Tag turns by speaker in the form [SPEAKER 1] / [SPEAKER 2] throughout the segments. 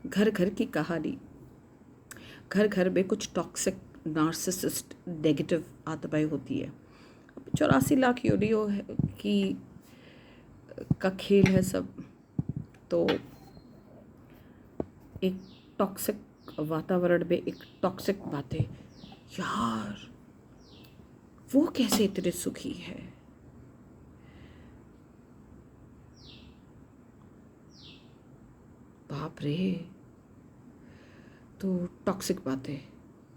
[SPEAKER 1] घर घर की कहानी। घर घर में कुछ टॉक्सिक नार्सिसिस्ट नेगेटिव आत्माएं होती है। 84 लाख योनियों की का खेल है सब। तो एक टॉक्सिक वातावरण में एक टॉक्सिक बातें, यार वो कैसे इतने सुखी है, बाप रे। तो टॉक्सिक बातें,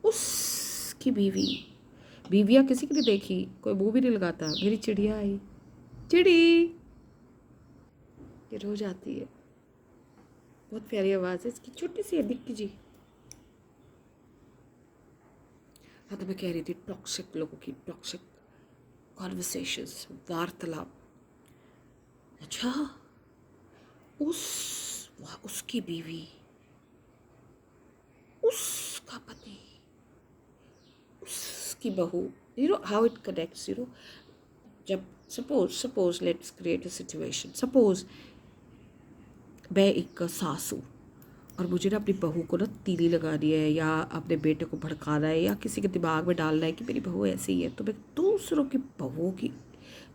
[SPEAKER 1] उसकी बीवियाँ किसी की नहीं देखी, कोई मुंह भी नहीं लगाता। मेरी चिड़िया आई, चिड़ी, ये रोज आती है, बहुत प्यारी आवाज़ है इसकी, छोटी सी है निक्की जी। हाँ, तो मैं कह रही थी टॉक्सिक लोगों की टॉक्सिक कॉन्वर्सेशंस, वार्तालाप। अच्छा, उसकी बीवी, उसका पति, उसकी बहू, you know how it connects, you know. जब suppose let's create a situation, suppose मैं एक सास हूँ और मुझे ना अपनी बहू को ना तीली लगानी है, या अपने बेटे को भड़काना है, या किसी के दिमाग में डालना है कि मेरी बहू ऐसी ही है, तो मैं दूसरों की बहू की,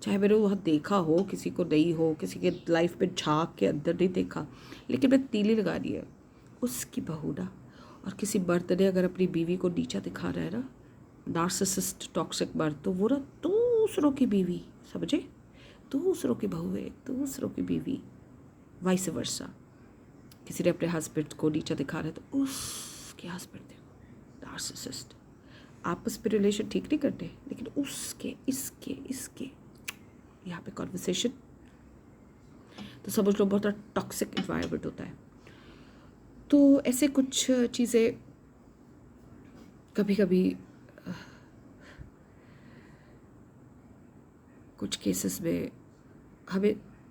[SPEAKER 1] चाहे मैंने वहाँ देखा हो, किसी को नहीं हो, किसी के लाइफ में झाँक के अंदर नहीं देखा, लेकिन मैं तीली लगानी है उसकी बहू ना। और किसी मर्द ने अगर अपनी बीवी को नीचा दिखा रहा है ना, नार्सिसिस्ट टॉक्सिक मर्द, तो वो ना दूसरों की बीवी, समझे, दूसरों की बहू है, दूसरों की बीवी, वाइस वर्सा। किसी ने अपने हस्बैंड को नीचा दिखा रहा है तो उसके हस्बैंड देखो, नार्सिसिस्ट। आपस में रिलेशन ठीक नहीं करते, लेकिन उसके इसके यहाँ पे कॉन्वर्सेशन, तो समझ लो बहुत टॉक्सिक इन्वायरमेंट होता है। तो ऐसे कुछ चीज़ें कभी कभी कुछ केसेस में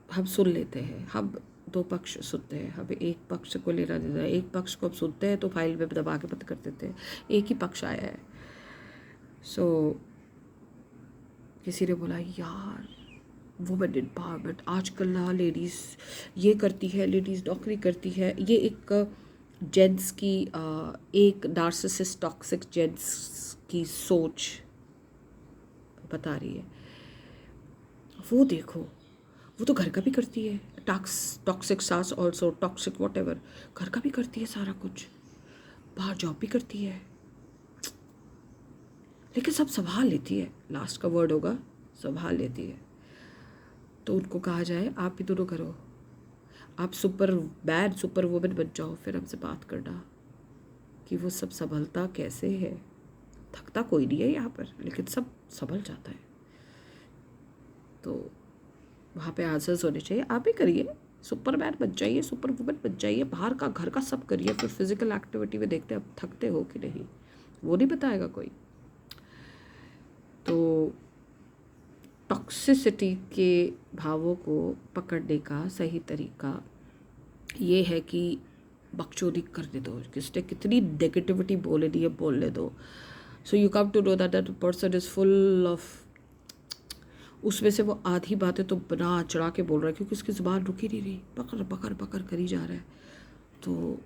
[SPEAKER 1] हम सुन लेते हैं, हम दो पक्ष सुनते हैं, हमें एक पक्ष को लेना देना है, एक पक्ष को हम सुनते हैं तो फाइल में दबा के बंद कर देते हैं, एक ही पक्ष आया है। सो किसी ने बोला यार वुमेन एम्पावरमेंट, आजकल ना लेडीज़ ये करती है, लेडीज़ नौकरी करती है, ये एक जेंट्स की एक नार्सिसिस्ट टॉक्सिक जेंट्स की सोच बता रही है। वो देखो, वो तो घर का भी करती है, टॉक्सिक सास ऑल्सो टॉक्सिक वॉट एवर, घर का भी करती है सारा कुछ, बाहर जॉब भी करती है, लेकिन सब संभाल लेती है, लास्ट का वर्ड होगा संभाल लेती है। तो उनको कहा जाए आप भी दोनों करो, आप सुपर वुमेन बन जाओ, फिर हमसे बात करना कि वो सब संभलता कैसे है। थकता कोई नहीं है यहाँ पर, लेकिन सब संभल जाता है। तो वहाँ पे आंसर्स होने चाहिए, आप ही करिए, सुपरमैन बन जाइए, सुपर वुमेन बन जाइए, बाहर का घर का सब करिए, फिर फिजिकल एक्टिविटी में देखते हैं अब थकते हो कि नहीं, वो नहीं बताएगा कोई। तो टॉक्सिसिटी के भावों को पकड़ने का सही तरीका ये है कि बकचोदी करने दो, किसने कितनी नेगेटिविटी बोले दी है बोलने दो। So you come to know that that person is full of, उसमें से वो आधी बातें तो बना चढ़ा के बोल रहा है, क्योंकि उसकी ज़ुबान रुकी नहीं रही, पकड़ पकड़ पकड़ करी जा रहा है। तो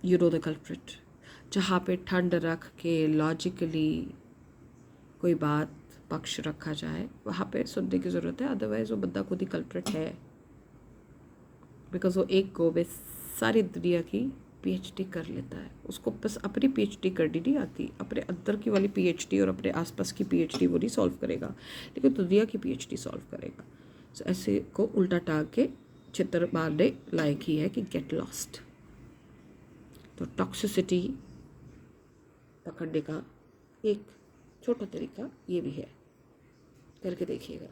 [SPEAKER 1] यू नो द कल्प्रिट। जहाँ पे ठंड रख के लॉजिकली कोई बात पक्ष रखा जाए, वहाँ पे सुनने की ज़रूरत है, अदरवाइज़ वो बंदा खुद ही कल्प्रिट है, बिकॉज वो एक गो में सारी दुनिया की पीएचडी कर लेता है। उसको बस अपनी पीएचडी करनी नहीं आती, अपने अंदर की वाली पीएचडी और अपने आसपास की पीएचडी वो नहीं सॉल्व करेगा, लेकिन दुनिया की पीएचडी सॉल्व करेगा। सो ऐसे को उल्टा टांग के चित्र मारने लायक ही है कि गेट लॉस्ट। तो टॉक्सिसिटी पकड़ने का एक छोटा तरीका ये भी है, करके देखिएगा।